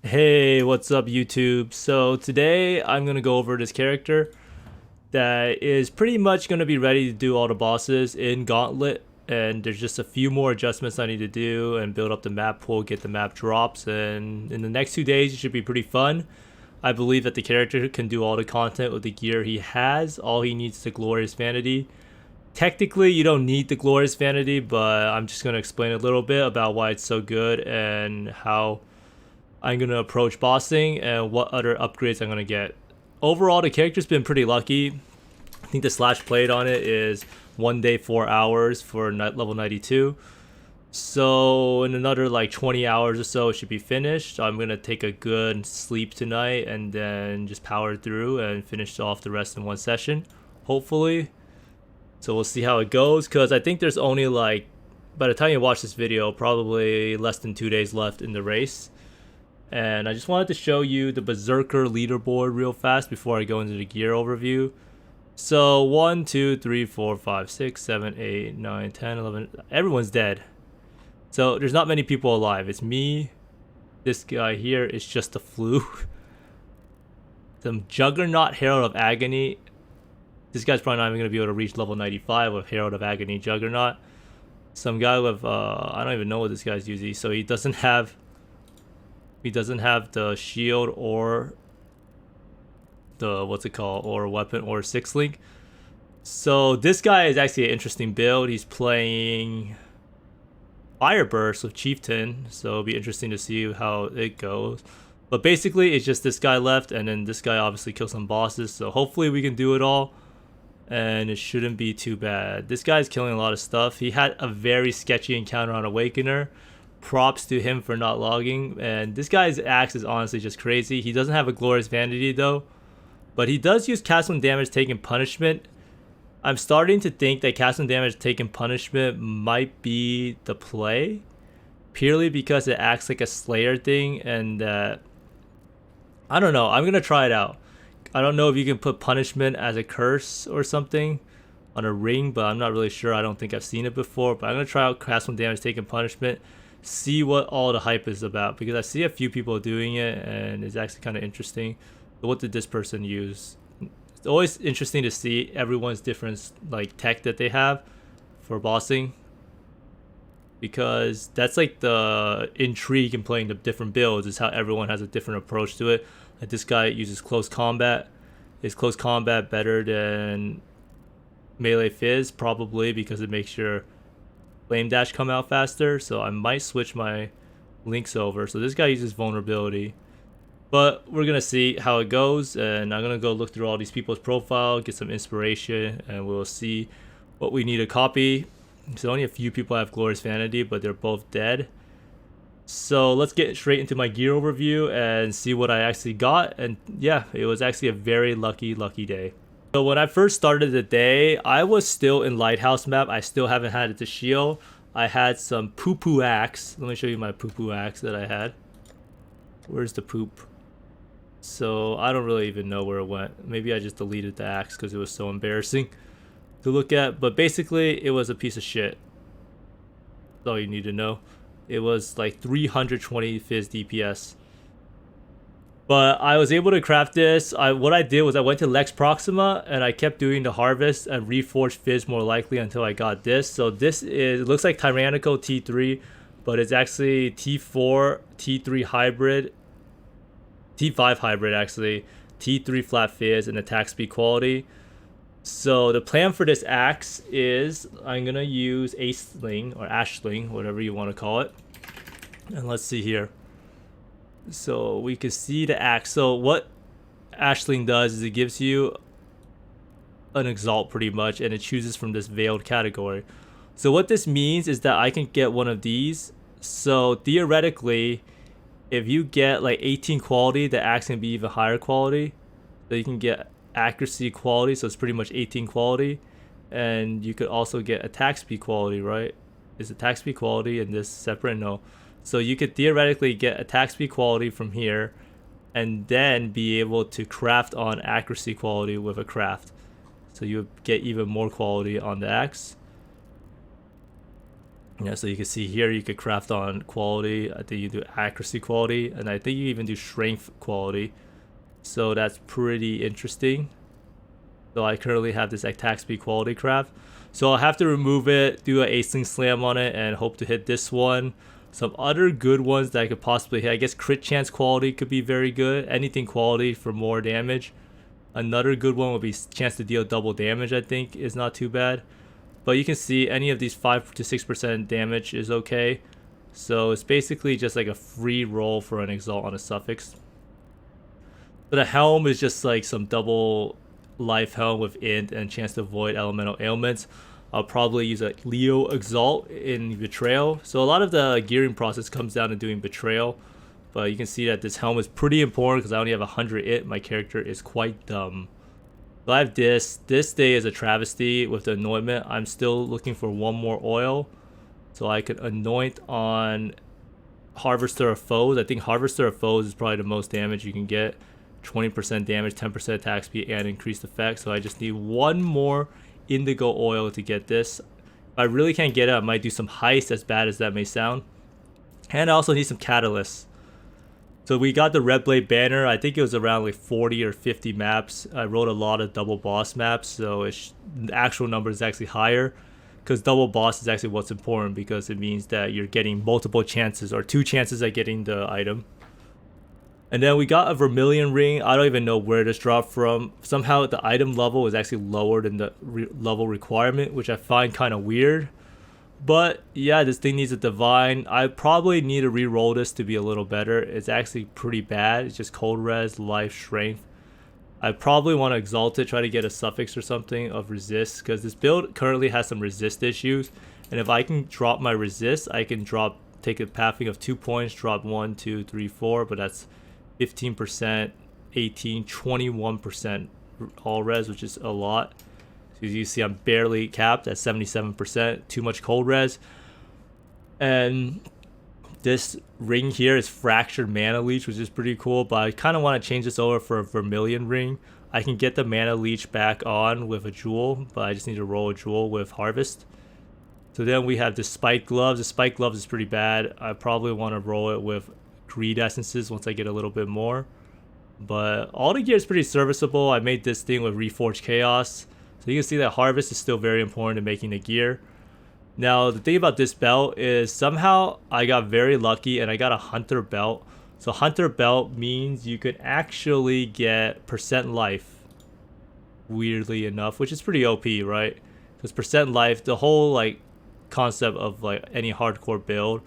Hey, what's up YouTube? So today I'm going to go over this character that is pretty much going to be ready to do all the bosses in Gauntlet, and there's just a few more adjustments I need to do and build up the map pool, get the map drops, and in the next 2 days it should be pretty fun. I believe that the character can do all the content with the gear he has. All he needs is the Glorious Vanity. Technically you don't need the Glorious Vanity, but I'm just going to explain a little bit about why it's so good and how I'm going to approach bossing and what other upgrades I'm going to get. Overall, the character's been pretty lucky. I think the slash plate on it is 1 day 4 hours for level 92. So in another like 20 hours or so it should be finished. I'm going to take a good sleep tonight and then just power through and finish off the rest in one session, hopefully. So we'll see how it goes, because I think there's only like, by the time you watch this video, probably less than 2 days left in the race. And I just wanted to show you the Berserker leaderboard real fast before I go into the gear overview. So 1, 2, 3, 4, 5, 6, 7, 8, 9, 10, 11. Everyone's dead. So there's not many people alive. It's me. This guy here is just a flu. Some Juggernaut Herald of Agony. This guy's probably not even going to be able to reach level 95 with Herald of Agony Juggernaut. Some guy with, I don't even know what this guy's using. So he doesn't have the shield or the or weapon or 6-link. So this guy is actually an interesting build. He's playing Fire Burst with Chieftain, so it'll be interesting to see how it goes. But basically it's just this guy left, and then this guy obviously kills some bosses, so hopefully we can do it all and it shouldn't be too bad. This guy's killing a lot of stuff. He had a very sketchy encounter on Awakener. Props to him for not logging. And this guy's axe is honestly just crazy. He doesn't have a Glorious Vanity though, but he does use cast when damage taken punishment. I'm starting to think that cast when damage taken punishment might be the play, purely because it acts like a Slayer thing, and I don't know. I'm gonna try it out. I don't know if you can put punishment as a curse or something on a ring, but I'm not really sure. I don't think I've seen it before, but I'm gonna try out cast when damage taken punishment, see what all the hype is about, because I see a few people doing it and it's actually kind of interesting. So what did this person use? It's always interesting to see everyone's different like tech that they have for bossing, because that's like the intrigue in playing the different builds, is how everyone has a different approach to it. Like this guy uses close combat. Is close combat better than melee fizz? Probably, because it makes your flame dash come out faster. So I might switch my links over. So this guy uses vulnerability, but we're gonna see how it goes, and I'm gonna go look through all these people's profile, get some inspiration, and we'll see what we need to copy. So only a few people have Glorious Vanity, but they're both dead. So let's get straight into my gear overview and see what I actually got. And yeah, it was actually a very lucky day. So when I first started the day, I was still in Lighthouse map. I still haven't had it to shield. I had some poo-poo axe. Let me show you my poo-poo axe that I had. Where's the poop? So I don't really even know where it went. Maybe I just deleted the axe because it was so embarrassing to look at. But basically it was a piece of shit. That's all you need to know. It was like 320 fizz DPS. But I was able to craft this. What I did was I went to Lex Proxima and I kept doing the harvest and reforged fizz more likely until I got this. So this is, it looks like Tyrannical T3, but it's actually T4, T3 hybrid, T5 hybrid actually, T3 flat fizz and attack speed quality. So the plan for this axe is I'm gonna use Ace-Sling or Ash-Sling, whatever you want to call it. And let's see here. So we can see the axe. So what Ash-Sling does is it gives you an exalt pretty much, and it chooses from this veiled category. So what this means is that I can get one of these. So theoretically, if you get like 18 quality, the axe can be even higher quality. So you can get accuracy quality, so it's pretty much 18 quality, and you could also get attack speed quality, right? Is attack speed quality and this separate? No. So you could theoretically get attack speed quality from here and then be able to craft on accuracy quality with a craft, so you would get even more quality on the axe. Yeah, so you can see here you could craft on quality. I think you do accuracy quality, and I think you even do strength quality. So that's pretty interesting. So I currently have this attack speed quality craft. So I'll have to remove it, do an ace slam on it, and hope to hit this one. Some other good ones that I could possibly hit. I guess crit chance quality could be very good. Anything quality for more damage. Another good one would be chance to deal double damage, I think, is not too bad. But you can see any of these 5 to 6% damage is okay. So it's basically just like a free roll for an exalt on a suffix. So the helm is just like some double life helm with int and chance to avoid elemental ailments. I'll probably use a Leo exalt in betrayal. So a lot of the gearing process comes down to doing betrayal. But you can see that this helm is pretty important because I only have 100 it. My character is quite dumb. So I have this. This day is a travesty with the anointment. I'm still looking for one more oil. So I could anoint on Harvester of Foes. I think Harvester of Foes is probably the most damage you can get. 20% damage, 10% attack speed, and increased effect. So I just need one more indigo oil to get this. If I really can't get it, I might do some heist, as bad as that may sound. And I also need some catalysts. So we got the Red Blade banner. I think it was around like 40 or 50 maps. I wrote a lot of double boss maps, so the actual number is actually higher. Because double boss is actually what's important, because it means that you're getting multiple chances, or 2 chances at getting the item. And then we got a Vermilion ring. I don't even know where this dropped from. Somehow the item level is actually lower than the level requirement, which I find kind of weird. But yeah, this thing needs a divine. I probably need to re-roll this to be a little better. It's actually pretty bad. It's just cold res, life, strength. I probably want to exalt it, try to get a suffix or something of resist, because this build currently has some resist issues. And if I can drop my resist, I can take a pathing of 2 points, drop 1, 2, 3, 4, but that's 15%, 18, 21% all res, which is a lot. So as you see, I'm barely capped at 77%, too much cold res. And this ring here is Fractured Mana Leech, which is pretty cool, but I kind of want to change this over for a Vermilion ring. I can get the Mana Leech back on with a Jewel, but I just need to roll a Jewel with Harvest. So then we have the Spike Gloves. The Spike Gloves is pretty bad. I probably want to roll it with Greed Essences once I get a little bit more. But all the gear is pretty serviceable. I made this thing with Reforged Chaos. So you can see that Harvest is still very important in making the gear. Now, the thing about this belt is somehow I got very lucky and I got a Hunter belt. So Hunter belt means you could actually get percent life, weirdly enough, which is pretty OP, right? Because percent life, the whole like concept of like any hardcore build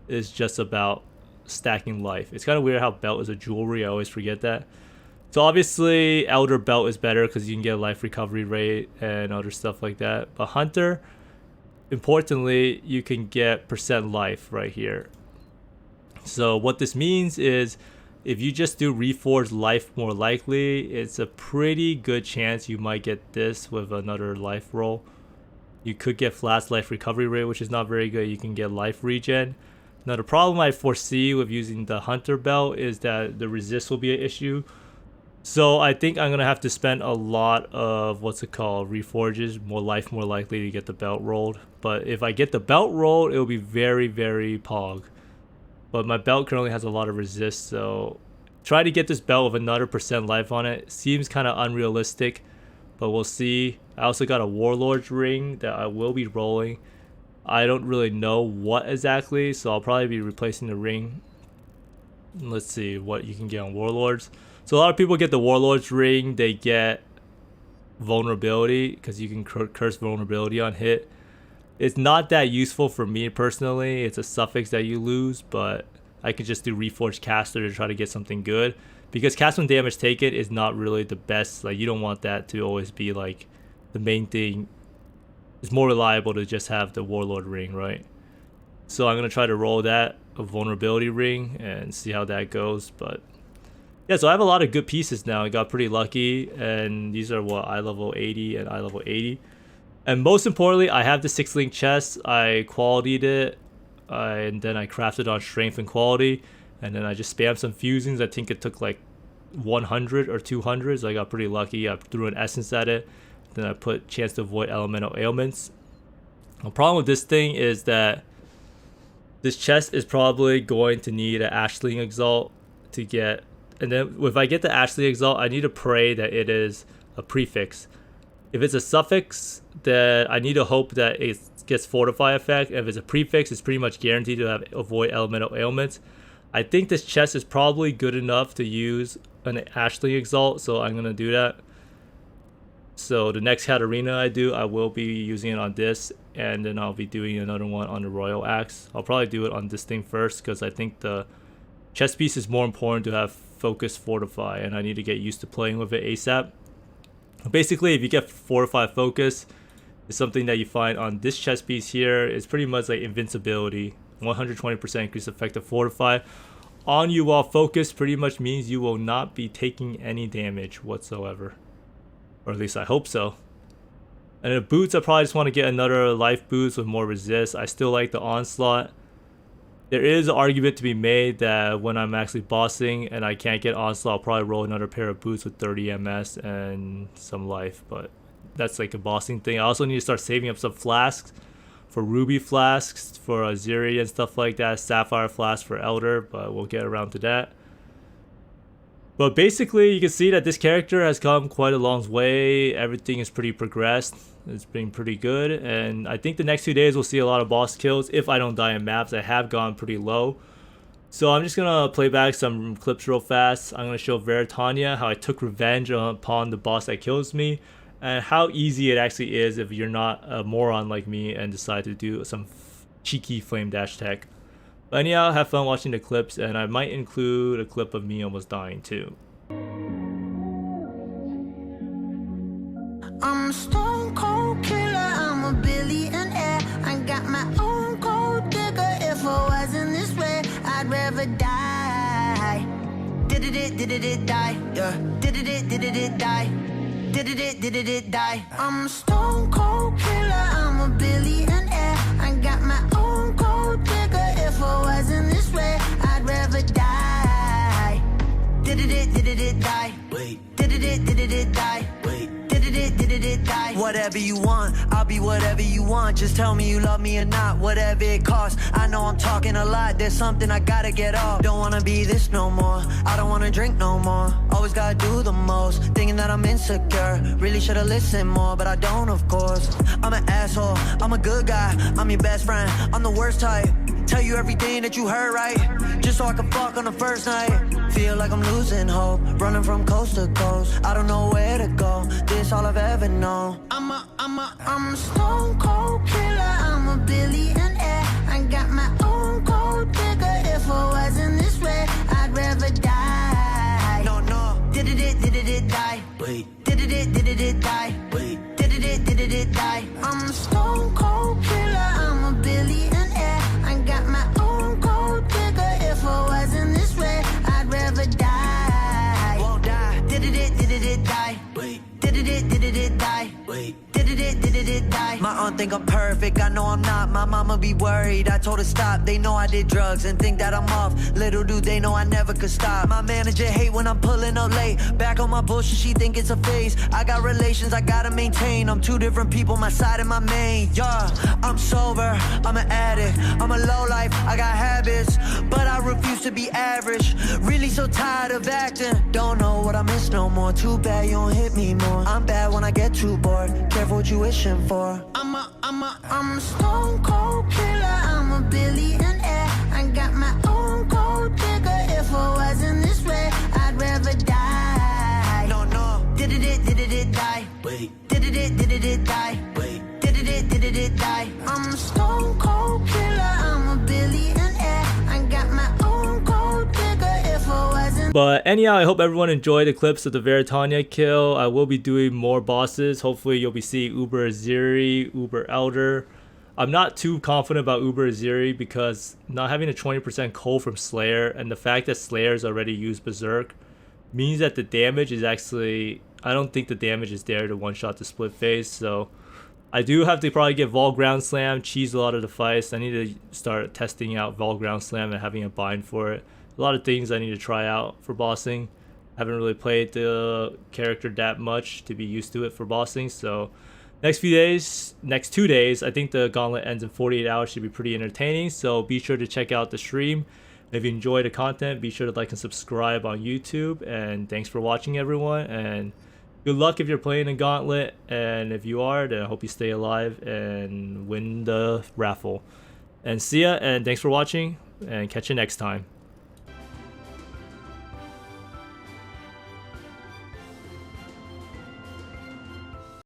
is just about stacking life. It's kind of weird how belt is a jewelry. I always forget that. So obviously Elder Belt is better because you can get a life recovery rate and other stuff like that. But Hunter, importantly, you can get percent life right here. So what this means is if you just do Reforged Life more likely, it's a pretty good chance you might get this with another life roll. You could get fast life recovery rate, which is not very good. You can get life regen. Now the problem I foresee with using the Hunter belt is that the resist will be an issue. So I think I'm going to have to spend a lot of, reforges, more life more likely to get the belt rolled. But if I get the belt rolled, it will be very, very pog. But my belt currently has a lot of resist, so try to get this belt with another percent life on it. Seems kind of unrealistic, but we'll see. I also got a Warlord's ring that I will be rolling. I don't really know what exactly, so I'll probably be replacing the ring. Let's see what you can get on Warlords. So a lot of people get the Warlord's ring. They get vulnerability because you can curse vulnerability on hit. It's not that useful for me personally. It's a suffix that you lose, but I could just do Reforged Caster to try to get something good. Because cast when damage taken is not really the best. Like, you don't want that to always be like the main thing. It's more reliable to just have the Warlord ring, right? So I'm going to try to roll that, a vulnerability ring, and see how that goes. But yeah, so I have a lot of good pieces now. I got pretty lucky, and these are what, eye level 80 and eye level 80. And most importantly, I have the 6-link chest. I qualityed it, and then I crafted on strength and quality, and then I just spammed some fusings. I think it took like 100 or 200, so I got pretty lucky. I threw an essence at it, then I put chance to avoid elemental ailments. The problem with this thing is that This chest is probably going to need an Ashling Exalt to get, and then if I get the Ashling Exalt, I need to pray that it is a prefix. If it's a suffix, then I need to hope that it gets Fortify effect. If it's a prefix, it's pretty much guaranteed to have avoid elemental ailments. I think this chest is probably good enough to use an Ashling Exalt, so I'm gonna do that. So the next Katarina I do, I will be using it on this, and then I'll be doing another one on the Royal Axe. I'll probably do it on this thing first because I think the chest piece is more important to have Focus Fortify, and I need to get used to playing with it ASAP. Basically, if you get Fortify Focus, it's something that you find on this chest piece here. It's pretty much like invincibility, 120% increased effective Fortify. On you while Focus pretty much means you will not be taking any damage whatsoever. Or at least I hope so. And the boots, I probably just want to get another life boost with more resist. I still like the Onslaught. There is an argument to be made that when I'm actually bossing and I can't get Onslaught, I'll probably roll another pair of boots with 30 MS and some life. But that's like a bossing thing. I also need to start saving up some flasks for Ruby flasks, for Aziri and stuff like that. Sapphire flask for Elder, but we'll get around to that. But basically, you can see that this character has come quite a long way. Everything is pretty progressed. It's been pretty good. And I think the next 2 days we'll see a lot of boss kills if I don't die in maps. I have gone pretty low. So I'm just going to play back some clips real fast. I'm going to show Veritania how I took revenge upon the boss that kills me. And how easy it actually is if you're not a moron like me and decide to do some cheeky flame dash tech. But anyhow, have fun watching the clips, and I might include a clip of me almost dying too. I'm a stone cold killer, I'm a billionaire. I got my own gold digger. If I wasn't this way, I'd rather die. Did it die, yeah. Did it die. Did it die. I'm a stone cold killer, I'm a billionaire. I got my own gold digger. If I wasn't this way, I'd rather die. Did it die? Wait. Did it die? Wait. Did it die? Whatever you want, I'll be whatever you want. Just tell me you love me or not, whatever it costs. I know I'm talking a lot, there's something I gotta get off. Don't wanna be this no more, I don't wanna drink no more. Always gotta do the most, thinking that I'm insecure. Really should've listened more, but I don't of course. I'm an asshole, I'm a good guy, I'm your best friend, I'm the worst type. Tell you everything that you heard right, just so I can fuck on the first night. Feel like I'm losing hope, running from coast to coast. I don't know where to go, this all I've ever known. I'm a stone cold killer, I'm a billionaire. I got my own gold digger. If I wasn't this way, I'd rather die. No. Did it die? Wait. Did it die? Wait. Did it die? I'm a stone cold killer, I'm a billionaire. I got my own gold digger. If I wasn't this way, I'd rather die. Won't die. Did it die? Wait. Did it die? Wait. Did it die? My aunt think I'm perfect, I know I'm not. My mama be worried, I told her stop. They know I did drugs and think that I'm off. Little do they know I never could stop. My manager hate when I'm pulling up late. Back on my bullshit, she think it's a phase. I got relations I gotta maintain. I'm two different people, my side and my main. Yeah, I'm sober, I'm an addict, I'm a lowlife, I got habits, but I refuse to be average. Really so tired of acting, don't know what I miss no more. Too bad you don't hit me more. I'm bad when I get too bored, careful what you wishing for. I'm a stone cold killer, I'm a billionaire. I got my own gold digger. If I wasn't this way, I'd rather die. No. Did it die? Wait. Did it die? Wait. Did it die? I'm a stone cold killer, I'm a billionaire. I got my own gold digger. If I wasn't. But anyhow, I hope everyone enjoyed the clips of the Veritania kill. I will be doing more bosses. Hopefully you'll be seeing Uber Aziri, Uber Elder. I'm not too confident about Uber Aziri because not having a 20% cold from Slayer and the fact that Slayer's already used Berserk means that the damage is actually, I don't think the damage is there to one-shot the split phase. So I do have to probably get Vol Ground Slam, cheese a lot of the fights. I need to start testing out Vol Ground Slam and having a bind for it. A lot of things I need to try out for bossing. I haven't really played the character that much to be used to it for bossing, so next 2 days, I think the Gauntlet ends in 48 hours. Should be pretty entertaining. So be sure to check out the stream. If you enjoy the content, be sure to like and subscribe on YouTube. And thanks for watching, everyone. And good luck if you're playing a Gauntlet. And if you are, then I hope you stay alive and win the raffle. And see ya. And thanks for watching. And catch you next time.